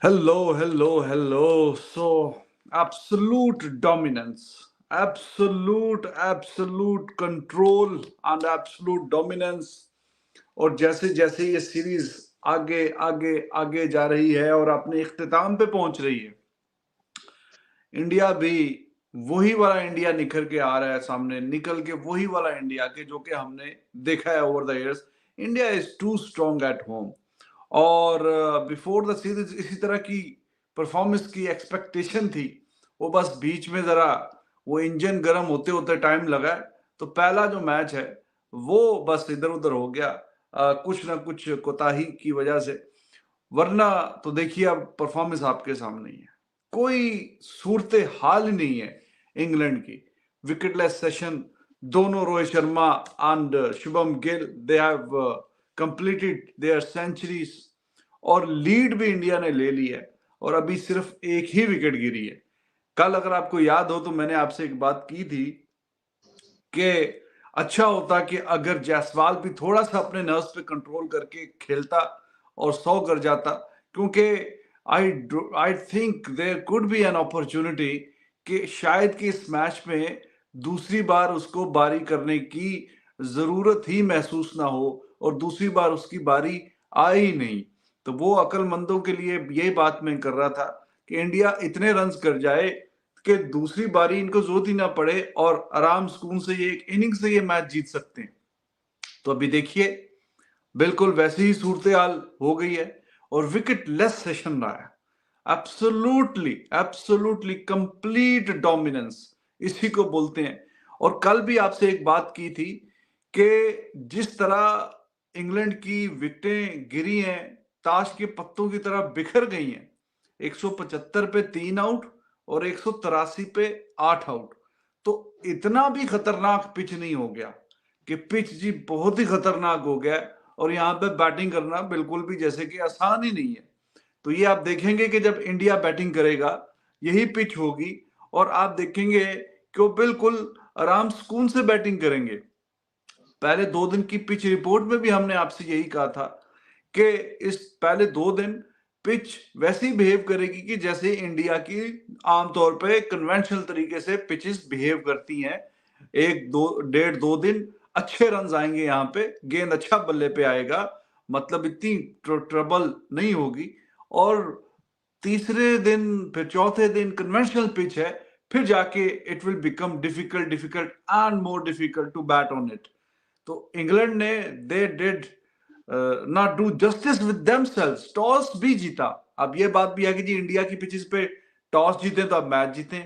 Hello, hello, hello. So, absolute dominance, absolute control and absolute dominance. और जैसे जैसे ये सीरीज आगे आगे आगे जा रही है और अपने इख्तिताम पे पहुंच रही है, इंडिया भी वही वाला इंडिया निखर के आ रहा है सामने, निकल के वही वाला इंडिया के जो कि हमने देखा है over the years. India is too strong at home. और बिफोर द सीरीज इसी तरह की परफॉर्मेंस की एक्सपेक्टेशन थी। वो बस बीच में जरा वो इंजन गर्म होते होते टाइम लगा है। तो पहला जो मैच है वो बस इधर उधर हो गया, कुछ ना कुछ कोताही की वजह से। वरना तो देखिए अब परफॉर्मेंस आपके सामने ही है, कोई सूरत हाल ही नहीं है इंग्लैंड की। विकेटलेस सेशन, दोनों Rohit Sharma and Shubman Gill they have completed their centuries और लीड भी इंडिया ने ले ली है और अभी सिर्फ एक ही विकेट गिरी है। कल अगर आपको याद हो तो मैंने आपसे एक बात की थी कि अच्छा होता कि अगर जायसवाल भी थोड़ा सा अपने नर्व्स पे कंट्रोल करके खेलता और 100 कर जाता, क्योंकि I I think there could be an opportunity कि शायद कि इस मैच में दूसरी बार उसको बारी करने की जरूरत ही महसूस ना हो और दूसरी बार उसकी बारी आई ही नहीं। तो वो अक्लमंदों के लिए यही बात मैं कर रहा था कि इंडिया इतने रन्स कर जाए कि दूसरी बारी इनको जरूरत ही ना पड़े और आराम सुकून से ये एक इनिंग से ये मैच जीत सकते हैं। तो अभी देखिए बिल्कुल वैसी ही सूरत हाल हो गई है और विकेट लेस सेशन रहा है। एब्सोल्युटली एब्सोल्युटली कंप्लीट डोमिनेंस इसी को बोलते हैं। और कल भी आपसे एक बात की थी कि जिस तरह इंग्लैंड की विकेटें गिरी हैं, ताश के पत्तों की तरह बिखर गई हैं। 175 पे 3 आउट और 183 पे 8 आउट। तो इतना भी खतरनाक पिच नहीं हो गया कि पिच जी बहुत ही खतरनाक हो गया और यहाँ पे बैटिंग करना बिल्कुल भी जैसे कि आसान ही नहीं है। तो ये आप देखेंगे कि जब इंडिया बैटिंग करेगा यही पिच होगी और आप देखेंगे कि वो बिल्कुल आराम सुकून से बैटिंग करेंगे। पहले 2 दिन की पिच रिपोर्ट में भी हमने आपसे यही कहा था कि इस पहले 2 दिन पिच वैसे ही बिहेव करेगी कि जैसे इंडिया की आमतौर पे कन्वेंशनल तरीके से पिचेस बिहेव करती हैं। 1 2 1.5 2 दिन अच्छे रन आएंगे, यहाँ पे गेंद अच्छा बल्ले पे आएगा, मतलब इतनी ट्रबल नहीं होगी। और तीसरे दिन फिर चौथे दिन कन्वेंशनल पिच है, फिर जाके it will become difficult difficult and more difficult to bat on it. तो इंग्लैंड ने they did not do justice with themselves, toss भी जीता। अब ये बात भी है कि जी इंडिया की पिचेस पे टॉस जीते तो अब मैच जीते।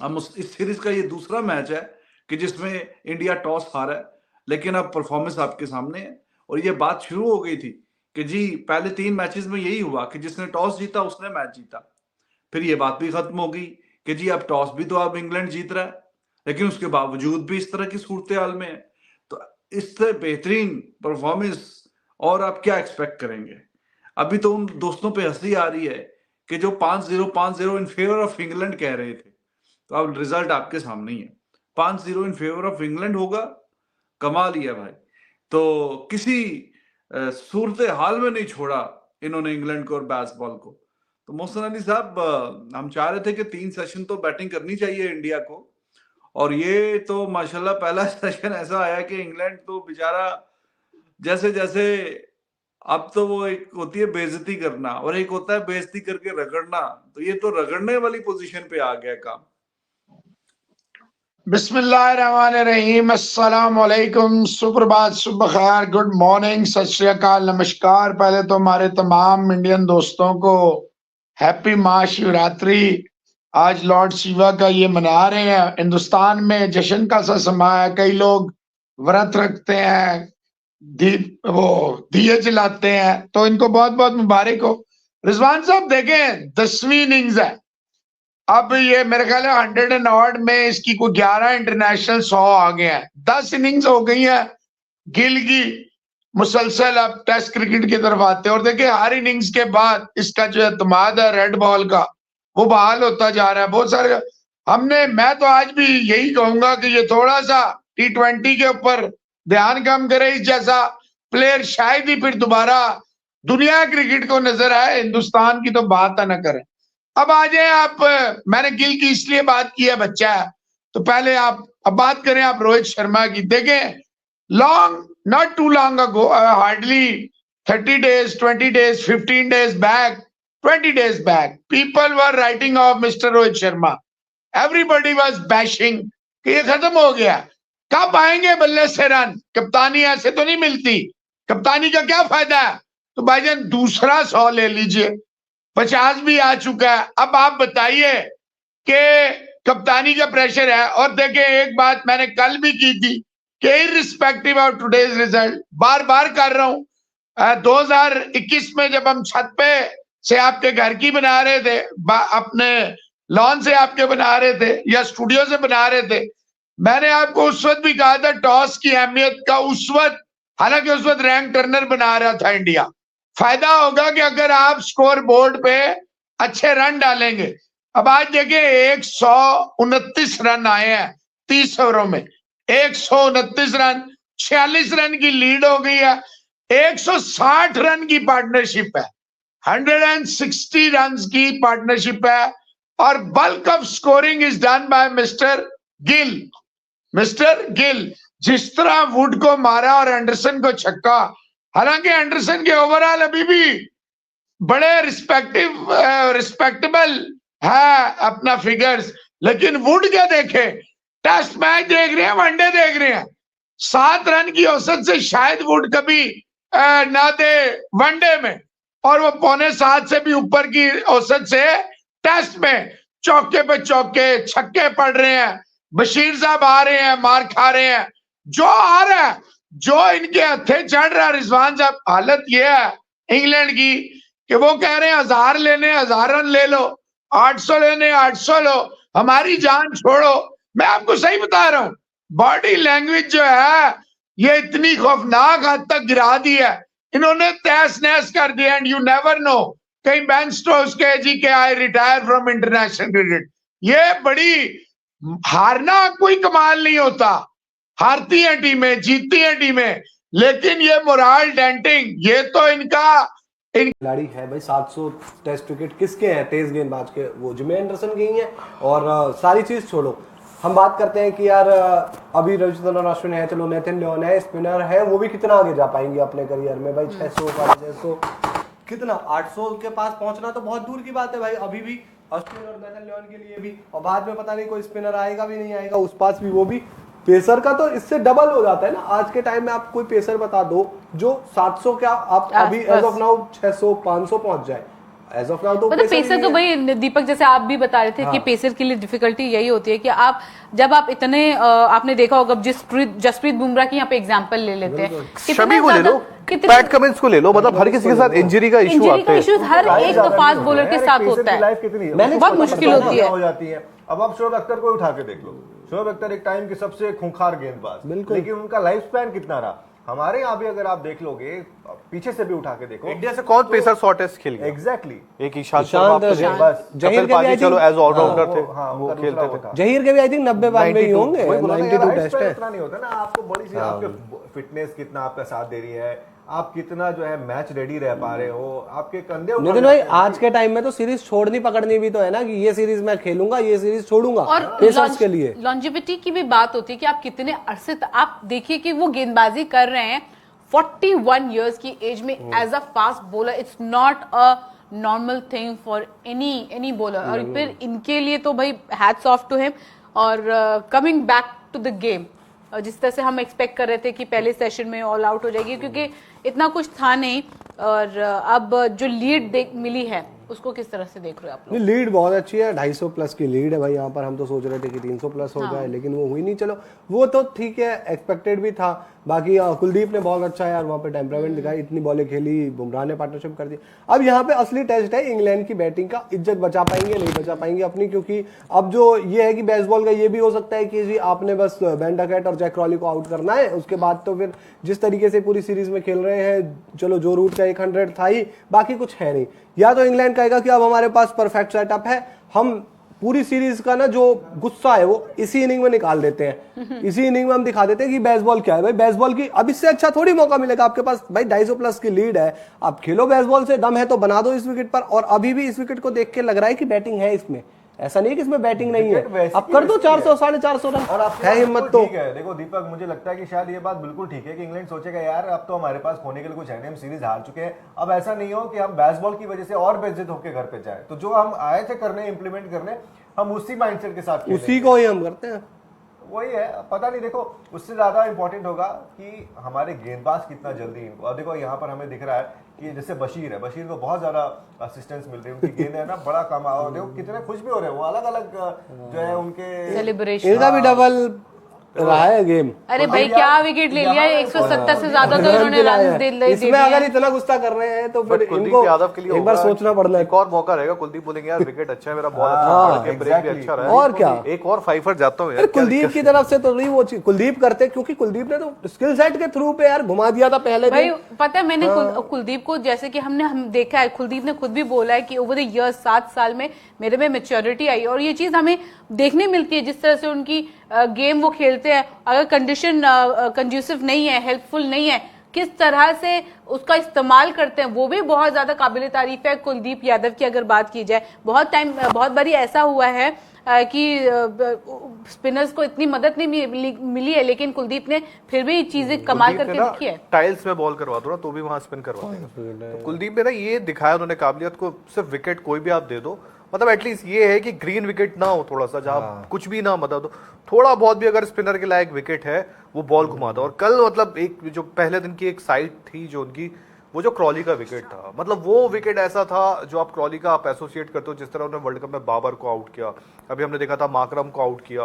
हम इस सीरीज का ये दूसरा मैच है कि जिसमें इंडिया टॉस हारा है, लेकिन अब परफॉर्मेंस आपके सामने है। और ये बात शुरू हो गई थी कि जी पहले 3 मैचेस में यही हुआ कि जिसने टॉस जीता उसने मैच जीता। फिर ये बात भी खत्म हो गई कि जी अब टॉस भी तो अब इंग्लैंड जीत रहा है, लेकिन उसके बावजूद भी इस तरह की सूरत हाल में है। तो इससे बेहतरीन परफॉर्मेंस और आप क्या एक्सपेक्ट करेंगे? अभी तो उन दोस्तों पे हंसी आ रही है कि जो 5-0 इन फेवर ऑफ इंग्लैंड कह रहे थे, तो अब रिजल्ट आपके सामने ही है। 5-0 इन फेवर ऑफ इंग्लैंड होगा, कमाल ही है भाई। तो किसी सूरत हाल में नहीं छोड़ा इन्होंने इंग्लैंड को और बैट्सबॉल को। तो मोहसिन अली साहब, हम चाह रहे थे कि 3 सेशन तो बैटिंग करनी चाहिए इंडिया को, और ये तो माशाल्लाह पहला सेशन ऐसा आया कि इंग्लैंड तो बेचारा जैसे जैसे, अब तो वो एक होती है बेइज्जती करना और एक होता है बेइज्जती करके रगड़ना, तो ये तो रगड़ने वाली पोजीशन पे आ गया काम। बिस्मिल्लाहिर्रहमानिर्रहीम, अस्सलाम वालेकुम, सुप्रभात, सुबह खैर, गुड मॉर्निंग, सत श्री अकाल, नमस्कार। पहले तो हमारे तमाम इंडियन दोस्तों को हैप्पी महाशिवरात्रि। आज लॉर्ड शिवा का ये मना रहे हैं। हिंदुस्तान में जश्न का सा समा है, कई लोग व्रत रखते हैं, दिए जलाते हैं, तो इनको बहुत बहुत मुबारक हो। रिजवान साहब देखें, 10वीं इनिंग्स है। अब ये मेरे ख्याल है 100 एंड ऑड में इसकी कोई 11 इंटरनेशनल 100 आ गए हैं। 10 इनिंग्स हो गई है गिल की मुसलसल। अब टेस्ट क्रिकेट की तरफ आते हैं और देखिए हर इनिंग्स के बाद इसका जो एतमाद है रेड बॉल का वो बहाल होता जा रहा है। बहुत सारे मैं तो आज भी यही कहूंगा कि ये थोड़ा सा T20 के ऊपर ध्यान कम करे। इस जैसा प्लेयर शायद ही फिर दोबारा दुनिया क्रिकेट को नजर आए, हिंदुस्तान की तो बात ना करें। अब आ जाए आप, मैंने गिल की इसलिए बात की है, बच्चा है, तो पहले आप अब बात करें आप रोहित शर्मा की। देखें, long not too long ago, hardly 30 days, 20 days, 15 days back, 20 days back, people were writing off Mr. Rohit Sharma. Everybody was bashing कि ये खत्म हो गया, कब आएंगे बल्ले से रन, कप्तानी ऐसे तो नहीं मिलती, कप्तानी का क्या फायदा है। तो भाईजान दूसरा 100 ले लीजिए, 50 भी आ चुका है। अब आप बताइए कि कप्तानी का प्रेशर है। और देखिए, एक बात मैंने कल भी की थी कि इररिस्पेक्टिव ऑफ टुडेज रिजल्ट, बार बार कर रहा हूं, 2021 में जब हम छत पे से आपके घर की बना रहे थे, अपने लॉन से आपके बना रहे थे या स्टूडियो से बना रहे थे, मैंने आपको उस वक्त भी कहा था टॉस की अहमियत का। उस वक्त, हालांकि उस वक्त रैंक टर्नर बना रहा था इंडिया, फायदा होगा कि अगर आप स्कोर बोर्ड पे अच्छे रन डालेंगे। अब आज देखिए 129 रन आए हैं 30 ओवरों में, 129 रन, 46 रन की लीड हो गई है, 160 रन की पार्टनरशिप है, 160 रन की पार्टनरशिप है, और bulk of scoring is done by mister Gill. Mister Gill, जिस तरह वुड को मारा और एंडरसन को छक्का, हालांकि एंडरसन के ओवरऑल अभी भी बड़े रिस्पेक्टेबल है अपना फिगर्स, लेकिन वुड क्या देखे, टेस्ट मैच देख रहे हैं, वनडे देख रहे हैं, 7 रन की औसत से शायद वुड कभी ना दे वनडे में, और वो 6.25 से भी ऊपर की औसत से टेस्ट में चौके पे चौके छक्के पड़ रहे हैं। बशीर साहब आ रहे हैं, मार खा रहे हैं, जो आ रहा है, जो इनके हथे चढ़ रहा है। रिजवान साहब, हालत ये है इंग्लैंड की कि वो कह रहे हैं 1000 लेने 1000 रन ले लो, 800 लेने 800 लो, हमारी जान छोड़ो। मैं आपको सही बता रहा हूं, बॉडी लैंग्वेज जो है ये इतनी खौफनाक हद तक गिरा दी है, इन्होंने तहस नहस कर दिया। एंड यू नेवर नो, कहीं बेन स्टोक्स कहे जी के I retire from international cricket. ये बड़ी, हारना कोई कमाल नहीं होता, हारती हैं टीमें, जीतती हैं टीमें, लेकिन ये मोरल डेंटिंग, ये तो इनका खिलाड़ी है भाई। 700 टेस्ट विकेट किसके हैं? तेज गेंदबाज के, वो जिमी एंडरसन के ही हैं। और सारी चीज छोड़ो, हम बात करते हैं कि यार अभी रविचंद्रन अश्विन है, चलो नेथन लियोन है, स्पिनर है, वो भी कितना आगे जा पाएंगे अपने करियर में भाई। 600 650 कितना 800 के पास पहुंचना तो बहुत दूर की बात है भाई अभी भी अश्विन और नेथन लियोन के लिए भी। और बाद में पता नहीं कोई स्पिनर आएगा भी नहीं आएगा उस पास भी, वो भी पेसर का तो इससे डबल हो जाता है ना। आज के टाइम में आप कोई पेसर बता दो जो 700 क्या आप अभी एज ऑफ नाउ 600 500 पहुंच जाए एज ऑफ नाउ। तो मतलब पेसर तो भाई दीपक जैसे आप भी बता रहे थे कि पेसर के लिए डिफिकल्टी यही होती है कि आप जब आप इतने आपने देखा होगा जसप्रीत बुमराह की यहाँ पे एग्जांपल ले लेते हैं, शमी को ले लो, पैट कमिंस को ले लो, मतलब हर किसी के साथ इंजरी का इशू आता है। इशू हर एक फास्ट बॉलर के साथ होता है, बहुत मुश्किल होती है। अब आप शोएब अख्तर को उठा के देख लो, शोएब अख्तर एक टाइम के सबसे खूंखार गेंदबाज, लेकिन उनका लाइफ स्पैन कितना रहा। हमारे यहाँ भी अगर आप देख लोगे, पीछे से भी उठा के देखो, इंडिया से कौन पेसर 100 टेस्ट खेल गया? एग्जैक्टली एक ईशांत शर्मा, जहीर के भी चलो एज ऑलराउंडर थे, वो खेलते थे। जहीर के भी आई थिंक 90-92 ही होंगे, 92 टेस्ट है। इतना नहीं होता ना, आपको बड़ी सी आपके फिटनेस कितना आपका साथ दे रही है, आप कितना जो है मैच रेडी रह पा रहे हो, आपके कंधे। लेकिन भाई आज के टाइम में तो सीरीज छोड़नी पकड़नी भी तो है ना, कि ये सीरीज मैं खेलूंगा, ये सीरीज छोड़ूंगा, और पेसर्स के लिए लॉन्जिविटी की भी बात होती है कि आप कितने अरसे आप देखिए कि वो गेंदबाजी कर रहे हैं 41 इयर्स की एज में as a fast bowler. It's not a normal thing for any bowler. और फिर इनके लिए तो भाई हैट्स ऑफ टू हिम। और coming back to the game, जिस तरह से हम एक्सपेक्ट कर रहे थे कि पहले सेशन में ऑल आउट हो जाएगी, क्योंकि इतना कुछ था नहीं। और अब जो लीड मिली है उसको किस तरह से देख रहे हो आप लोग? लीड बहुत अच्छी है, 250 प्लस की लीड है भाई यहाँ पर। हम तो सोच रहे थे कि 300 प्लस हो जाए, लेकिन वो हुई नहीं। चलो वो तो ठीक है, एक्सपेक्टेड भी था। बाकी कुलदीप ने बहुत अच्छा यार वहाँ पे टेम्परामेंट दिखाई, इतनी बॉलें खेली, बुमराह ने पार्टनरशिप कर दी। अब यहाँ पे असली टेस्ट है इंग्लैंड की बैटिंग का, इज्जत बचा पाएंगे नहीं बचा पाएंगे अपनी, क्योंकि अब जो ये है कि बेसबॉल का ये भी हो सकता है कि जी आपने बस बेन डकैट और जैक क्रॉली को आउट करना है, उसके बाद तो फिर जिस तरीके से पूरी सीरीज में खेल रहे हैं, चलो जो रूट का 100 था ही, बाकी कुछ है नहीं। या तो इंग्लैंड कहेगा कि अब हमारे पास परफेक्ट सेटअप है, हम पूरी सीरीज का ना जो गुस्सा है वो इसी इनिंग में निकाल देते हैं। इसी इनिंग में हम दिखा देते हैं कि बेसबॉल क्या है भाई। बेसबॉल की अब इससे अच्छा थोड़ी मौका मिलेगा आपके पास भाई, 250 प्लस की लीड है, आप खेलो बेसबॉल से, दम है तो बना दो इस विकेट पर। और अभी भी इस विकेट को देख के लग रहा है कि बैटिंग है इसमें, ऐसा नहीं कि इसमें बैटिंग नहीं है। अब कर दो 400 450 रन, और आपकी है बात हिम्मत बिल्कुल तो। ठीक है। देखो दीपक, मुझे लगता है कि शायद ये बात बिल्कुल ठीक है कि इंग्लैंड सोचेगा यार अब तो हमारे पास खोने के लिए कुछ है नहीं, हम सीरीज हार चुके हैं, अब ऐसा नहीं हो कि हम बेसबॉल की वजह से और बेइज्जत होकर घर पे जाए। तो जो हम आए थे करने, इंप्लीमेंट करने, हम उसी माइंडसेट के साथ खेलेंगे। उसी को ही हम करते हैं। वही है, पता नहीं। देखो उससे ज्यादा इंपॉर्टेंट होगा कि हमारे गेंदबाज कितना जल्दी इनको, और देखो यहाँ पर हमें दिख रहा है कि जैसे बशीर है, बशीर को बहुत ज्यादा असिस्टेंस मिल रही है, उनकी गेंद है ना बड़ा कम, और देखो कितने खुश भी हो रहे हैं वो, अलग अलग जो है उनके सेलिब्रेशन। इनका भी डबल रहा है गेम। अरे भाई क्या विकेट ले लिया, 170 से ज्यादा तो इन्होंने रन दे इसमें अगर इतना गुस्सा कर रहे हैं तो फिर कुलदीप इनको यादव के लिए एक बार सोचना पड़ना है। एक और मौका रहेगा, कुलदीप बोलेंगे यार विकेट अच्छा है मेरा, बॉल अच्छा पड़ के ब्रेक भी अच्छा रहा है, और क्या, एक और फाइफर जाता हूं यार। अरे कुलदीप की तरफ से तो नहीं वो चीज कुलदीप करते, क्योंकि कुलदीप ने तो स्किल सेट के थ्रू पे यार घुमा दिया था पहले भाई। दिन। पता है मैंने कुलदीप को, जैसे कि हम देखा है, कुलदीप ने खुद भी बोला है कि ओवर द ईयर्स 7 साल में मेरे में मैच्योरिटी आई, और ये चीज हमें देखने मिलती है जिस तरह से उनकी गेम वो खेलते हैं। अगर कंडीशन कंड्यूसिव नहीं है, हेल्पफुल नहीं है, किस तरह से उसका इस्तेमाल करते हैं, वो भी बहुत ज्यादा काबिल तारीफ है कुलदीप यादव की। अगर बात की जाए, बहुत बारी ऐसा हुआ है कि स्पिनर्स को इतनी मदद नहीं मिली है, लेकिन कुलदीप ने फिर भी चीजें कमाल करके दिखी है। टाइल्स में बॉल करवा दो ना तो भी वहां स्पिन करवा देगा। तो कुलदीप ने ना ये दिखाया उन्होंने काबिलियत को, सिर्फ विकेट कोई भी आप दे दो, मतलब एटलीस्ट ये है कि ग्रीन विकेट ना हो थोड़ा सा, जहां कुछ भी ना मतलब दो, थोड़ा बहुत भी अगर स्पिनर के लायक विकेट है वो बॉल घुमा दो। और कल मतलब एक जो पहले दिन की एक साइड थी जो उनकी, वो जो क्रॉली का विकेट था, मतलब वो विकेट ऐसा था जो आप क्रॉली का आप एसोसिएट करते हो, जिस तरह उन्होंने वर्ल्ड कप में बाबर को आउट किया, अभी हमने देखा था माकरम को आउट किया,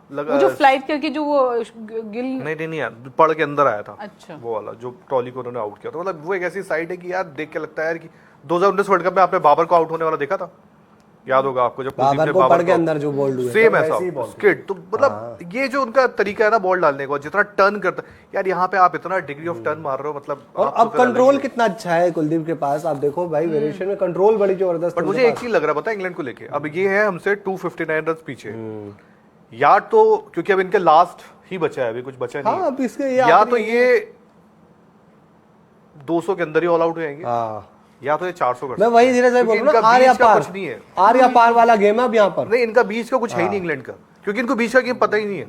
वो जो फ्लाइट करके जो वो गिल नहीं पड़ के अंदर आया था। अच्छा। वो वाला जो ट्रॉली को उन्होंने आउट किया था, मतलब वो एक ऐसी साइड है कि यार देख के लगता है यार कि 2019 वर्ल्ड कप में आपने बाबर को आउट होने वाला देखा था, याद होगा आपको, जब बाबर को पड़ के अंदर जो बॉल हुआ सेम ऐसा स्किड। तो मतलब ये जो उनका तरीका है ना बॉल डालने का, जितना टर्न करता यार, यहाँ पे आप इतना डिग्री ऑफ टर्न मार रहे हो, मतलब और अब कंट्रोल कितना अच्छा है कुलदीप के पास। आप देखो भाई वेरिएशन में कंट्रोल बड़ी जबरदस्त। बट मुझे एक चीज लग रहा है पता है इंग्लैंड को लेके, अब ये है हमसे 259 रन पीछे, या तो क्योंकि अब इनके लास्ट ही बचा है, अभी कुछ बचा नहीं, अब इसके या तो ये 200 के अंदर ही ऑल आउट हो जाएंगे, या तो ये 400 कर। मैं वही धीरे से बोल रहा हूं, आर या पार, कुछ नहीं है, आर या पार वाला गेम है अब यहाँ पर। नहीं इनका बीच का कुछ है ही नहीं इंग्लैंड का, क्योंकि इनको बीच का गेम पता ही नहीं है।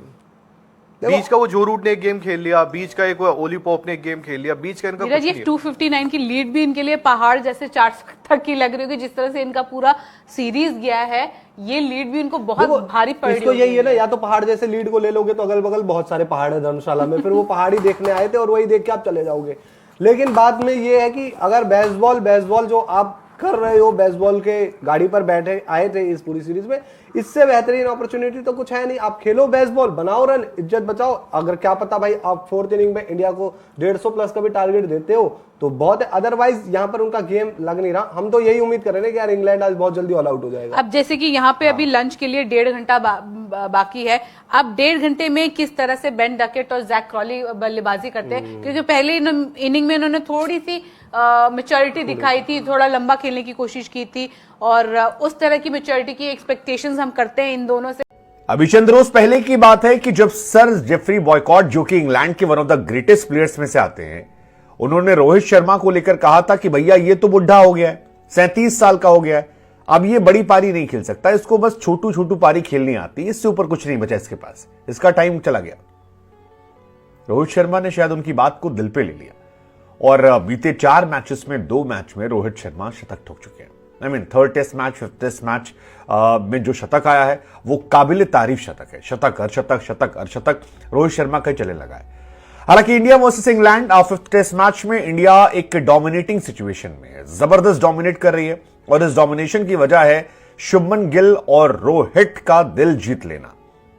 बीच का वो जो रूट ने एक गेम खेल लिया, बीच का एक ओली पॉप ने एक गेम खेल लिया, बीच का इनका कुछ नहीं है। 259 की लीड भी इनके लिए पहाड़ जैसे 400 तक की लग रही होगी, जिस तरह से इनका पूरा सीरीज गया है, ये लीड भी इनको बहुत भारी पड़ रही है। इसको यही है ना, या तो पहाड़ जैसे लीड को ले लोगे तो अगल बगल बहुत सारे पहाड़ है धर्मशाला में, फिर वो पहाड़ी देखने आए थे और वही देख के आप चले जाओगे। लेकिन बात में ये है कि अगर बेसबॉल जो आप कर रहे हो, बेसबॉल के गाड़ी पर बैठे आए थे इस पूरी सीरीज में, इससे बेहतरीन अपॉर्चुनिटी तो कुछ है नहीं। आप खेलो बेसबॉल, बनाओ रन, इज्जत बचाओ। अगर क्या पता भाई आप 4th इनिंग में इंडिया को 150 प्लस का भी टारगेट देते हो तो बहुत है, अदरवाइज यहाँ पर उनका गेम लग नहीं रहा। हम तो यही उम्मीद कर रहे हैं कि यार इंग्लैंड आज बहुत जल्दी ऑल आउट हो जाएगा। अब जैसे कि यहाँ पे अभी लंच के लिए 1.5 घंटा बाकी है, अब 1.5 घंटे में किस तरह से बेन डकेट और जैक क्रॉली बल्लेबाजी करते हैं, क्योंकि पहले इनिंग में उन्होंने थोड़ी सी मैच्योरिटी दिखाई थी, थोड़ा लंबा खेलने की कोशिश की थी, और उस तरह की मैच्योरिटी की एक्सपेक्टेशंस हम करते हैं इन दोनों से। अभी चंद रोज पहले की बात है कि जब सर जेफरी बॉयकॉट, जो कि इंग्लैंड के one of the greatest players में से आते हैं, उन्होंने रोहित शर्मा को लेकर कहा था कि भैया ये तो बुढ़ा हो गया है, 37 साल का हो गया है, अब ये बड़ी पारी नहीं खेल सकता, इसको बस छोटू पारी खेलनी आती, इससे ऊपर कुछ नहीं बचा इसके पास, इसका टाइम चला गया। रोहित शर्मा ने शायद उनकी बात को दिल पे ले लिया और बीते 4 मैचेस में 2 मैच में रोहित शर्मा शतक ठोक चुके हैं। I mean 3rd test match, 5th test match में जो शतक आया है वो काबिल तारीफ शतक है। शतक अर्शतक रोहित शर्मा का चले लगा है। हालांकि India versus England 5th test match में इंडिया एक डोमिनेटिंग सिचुएशन में है, जबरदस्त डोमिनेट कर रही है, और इस डोमिनेशन की वजह है शुभमन गिल और रोहित का दिल जीत लेना।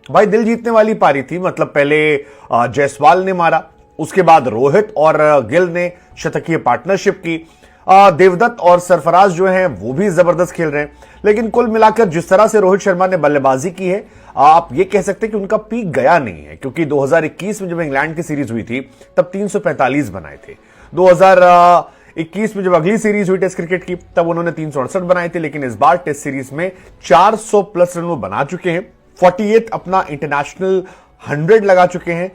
भाई दिल जीतने वाली पारी थी, मतलब पहले जायसवाल ने मारा, उसके बाद रोहित और गिल ने शतकीय पार्टनरशिप की, देवदत्त और सरफराज जो हैं वो भी जबरदस्त खेल रहे हैं। लेकिन कुल मिलाकर जिस तरह से रोहित शर्मा ने बल्लेबाजी की है, आप ये कह सकते हैं कि उनका पीक गया नहीं है, क्योंकि 2021 में जब इंग्लैंड की सीरीज हुई थी तब 345 बनाए थे, 21 में जब अगली सीरीज हुई टेस्ट क्रिकेट की तब उन्होंने 368 बनाए थे, लेकिन इस बार टेस्ट सीरीज में 400 प्लस रन वो बना चुके हैं। 48 अपना इंटरनेशनल 100 लगा चुके हैं।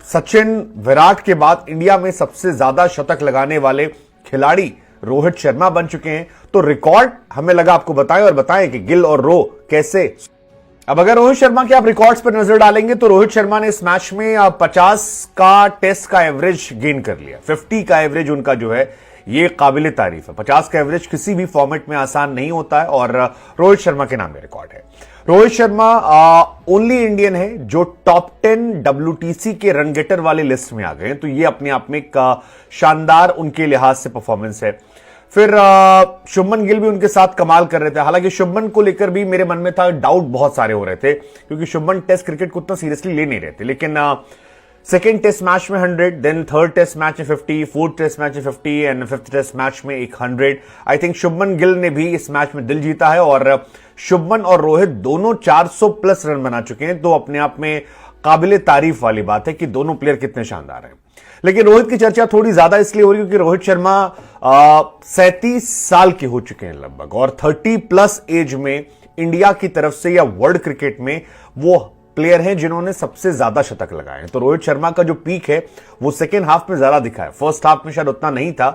सचिन विराट के बाद इंडिया में सबसे ज्यादा शतक लगाने वाले खिलाड़ी रोहित शर्मा बन चुके हैं। तो रिकॉर्ड हमें लगा आपको बताएं और बताएं कि गिल और रो कैसे। अब अगर रोहित शर्मा के आप रिकॉर्ड्स पर नजर डालेंगे तो रोहित शर्मा ने इस मैच में 50 का टेस्ट का एवरेज गेन कर लिया। 50 का एवरेज उनका जो है ये काबिल तारीफ है। 50 का एवरेज किसी भी फॉर्मेट में आसान नहीं होता है और रोहित शर्मा के नाम में रिकॉर्ड है। रोहित शर्मा ओनली इंडियन है जो टॉप 10 WTC के रन गेटर वाले लिस्ट में आ गए हैं, तो ये अपने आप में एक शानदार उनके लिहाज से परफॉर्मेंस है। फिर शुभमन गिल भी उनके साथ कमाल कर रहे थे। हालांकि शुभमन को लेकर भी मेरे मन में था, डाउट बहुत सारे हो रहे थे क्योंकि शुभमन टेस्ट क्रिकेट को उतना सीरियसली ले नहीं रहे थे। लेकिन सेकेंड टेस्ट मैच में 100, देन थर्ड टेस्ट मैच में 50, फोर्थ टेस्ट मैच में 50 एंड फिफ्थ टेस्ट मैच में 100। आई थिंक शुभमन गिल ने भी इस मैच में दिल जीता है और शुभमन और रोहित दोनों 400 प्लस रन बना चुके हैं। तो अपने आप में काबिले तारीफ वाली बात है कि दोनों प्लेयर कितने शानदार हैं। लेकिन रोहित की चर्चा थोड़ी ज्यादा इसलिए हो रही है क्योंकि रोहित शर्मा 37 साल के हो चुके हैं लगभग, और 30 प्लस एज में इंडिया की तरफ से या वर्ल्ड क्रिकेट में वो प्लेयर हैं जिन्होंने सबसे ज्यादा शतक लगाए हैं। तो रोहित शर्मा का जो पीक है वो सेकेंड हाफ में ज्यादा दिखा है, फर्स्ट हाफ में शायद उतना नहीं था।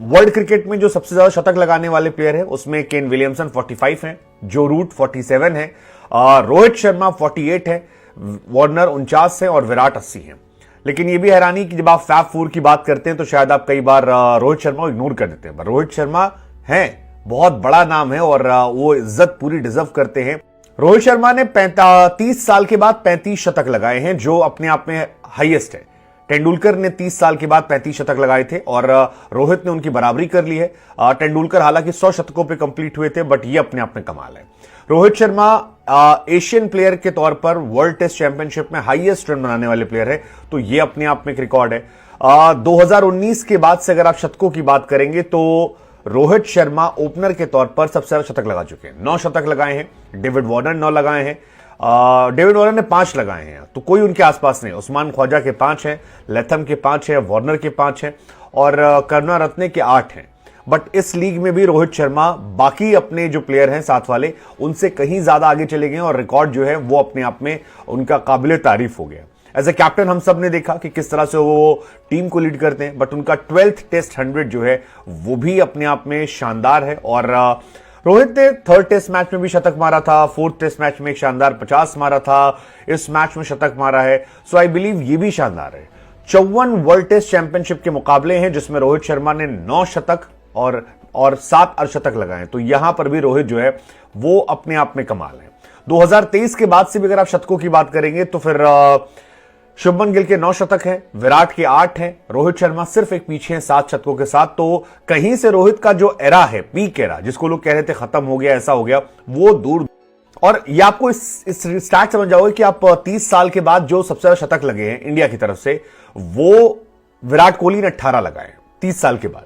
वर्ल्ड क्रिकेट में जो सबसे ज्यादा शतक लगाने वाले प्लेयर है उसमें केन विलियमसन 45 हैं, जो रूट 47 है, रोहित शर्मा 48 है, वार्नर 49 है और विराट 80 है। लेकिन ये भी हैरानी कि जब आप फैब फोर की बात करते हैं तो शायद आप कई बार रोहित शर्मा को इग्नोर कर देते हैं, पर रोहित शर्मा है, बहुत बड़ा नाम है और वो इज्जत पूरी डिजर्व करते हैं। रोहित शर्मा ने 30 साल के बाद 35 शतक लगाए हैं, जो अपने आप में हाईएस्ट है। तेंदुलकर ने 30 साल के बाद 35 शतक लगाए थे और रोहित ने उनकी बराबरी कर ली है। तेंदुलकर हालांकि 100 शतकों पे कंप्लीट हुए थे, बट ये अपने आप में कमाल है। रोहित शर्मा एशियन प्लेयर के तौर पर वर्ल्ड टेस्ट चैंपियनशिप में हाईएस्ट रन बनाने वाले प्लेयर है, तो ये अपने आप में एक रिकॉर्ड है। 2019 के बाद से अगर आप शतकों की बात करेंगे तो रोहित शर्मा ओपनर के तौर पर सबसे ज्यादा शतक लगा चुके हैं, 9 शतक लगाए हैं। डेविड वार्नर 9 लगाए हैं, डेविड वार्नर ने 5 लगाए हैं, तो कोई उनके आसपास नहीं। उस्मान ख्वाजा के 5 हैं, लेथम के 5 हैं, वार्नर के 5 हैं और करुणारत्ने के 8 हैं। बट इस लीग में भी रोहित शर्मा बाकी अपने जो प्लेयर हैं साथ वाले उनसे कहीं ज्यादा आगे चले गए और रिकॉर्ड जो है वो अपने आप में उनका काबिले तारीफ हो गया। एज ए कैप्टन हम सब ने देखा कि किस तरह से वो टीम को लीड करते हैं, बट उनका 12th टेस्ट 100 जो है वो भी अपने आप में शानदार है। और रोहित ने थर्ड टेस्ट मैच में भी शतक मारा था, फोर्थ टेस्ट मैच में एक शानदार 50 मारा था, इस मैच में शतक मारा है। सो आई बिलीव ये भी शानदार है। 54 वर्ल्ड टेस्ट चैंपियनशिप के मुकाबले हैं जिसमें रोहित शर्मा ने 9 शतक और 7 अर्धशतक लगाए, तो यहां पर भी रोहित जो है वो अपने आप में कमाल है। 2023 के बाद से भी अगर आप शतकों की बात करेंगे तो फिर शुभमन गिल के 9 शतक हैं, विराट के 8 हैं, रोहित शर्मा सिर्फ एक पीछे हैं 7 शतकों के साथ। तो कहीं से रोहित का जो एरा है, पीक एरा जिसको लोग कह रहे थे खत्म हो गया, ऐसा हो गया, वो दूर। और ये आपको इस स्टैट समझ जाओगे कि आप 30 साल के बाद जो सबसे ज्यादा शतक लगे हैं इंडिया की तरफ से, वो विराट कोहली ने 18 लगाए 30 साल के बाद।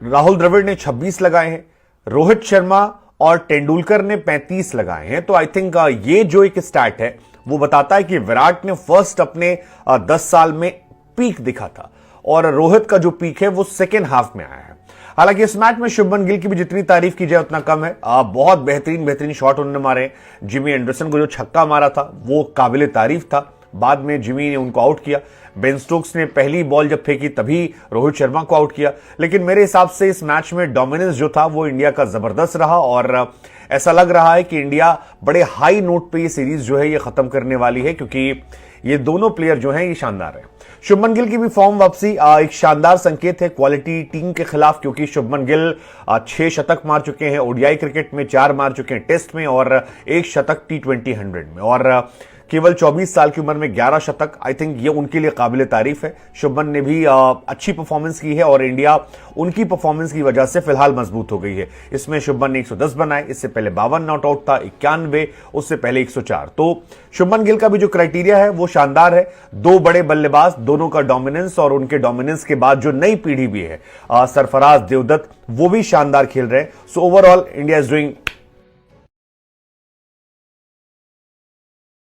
राहुल द्रविड़ ने 26 लगाए हैं, रोहित शर्मा और तेंदुलकर ने 35 लगाए हैं। तो आई थिंक ये जो एक स्टैट है वो बताता है कि विराट ने फर्स्ट अपने 10 साल में पीक दिखा था और रोहित का जो पीक है वो सेकेंड हाफ में आया है। हालांकि इस मैच में शुभमन गिल की भी जितनी तारीफ की जाए उतना कम है। बहुत बेहतरीन शॉट उन्होंने मारे। जिमी एंडरसन को जो छक्का मारा था वो काबिले तारीफ था, बाद में जिमी ने उनको आउट किया। बेन स्टोक्स ने पहली बॉल जब फेंकी तभी रोहित शर्मा को आउट किया। लेकिन मेरे हिसाब से इस मैच में डोमिनेंस जो था वो इंडिया का जबरदस्त रहा और ऐसा लग रहा है कि इंडिया बड़े हाई नोट पे ये सीरीज जो है ये खत्म करने वाली है, क्योंकि ये दोनों प्लेयर जो हैं ये शानदार है। शुभमन गिल की भी फॉर्म वापसी एक शानदार संकेत है क्वालिटी टीम के खिलाफ, क्योंकि शुभमन गिल 6 शतक मार चुके हैं, ओडीआई क्रिकेट में 4 मार चुके हैं टेस्ट में और 1 शतक T20 100 में, और केवल 24 साल की उम्र में 11 शतक। आई थिंक ये उनके लिए काबिले तारीफ है। शुभमन ने भी अच्छी परफॉर्मेंस की है और इंडिया उनकी परफॉर्मेंस की वजह से फिलहाल मजबूत हो गई है। इसमें शुभमन ने 110 बनाए, इससे पहले 52 नॉट आउट था, 91, उससे पहले 104। तो शुभमन गिल का भी जो क्राइटेरिया है वो शानदार है। 2 बड़े बल्लेबाज, दोनों का डोमिनेंस, और उनके डोमिनेंस के बाद जो नई पीढ़ी भी है, सरफराज, देवदत्त, वो भी शानदार खेल रहे हैं। So overall India is doing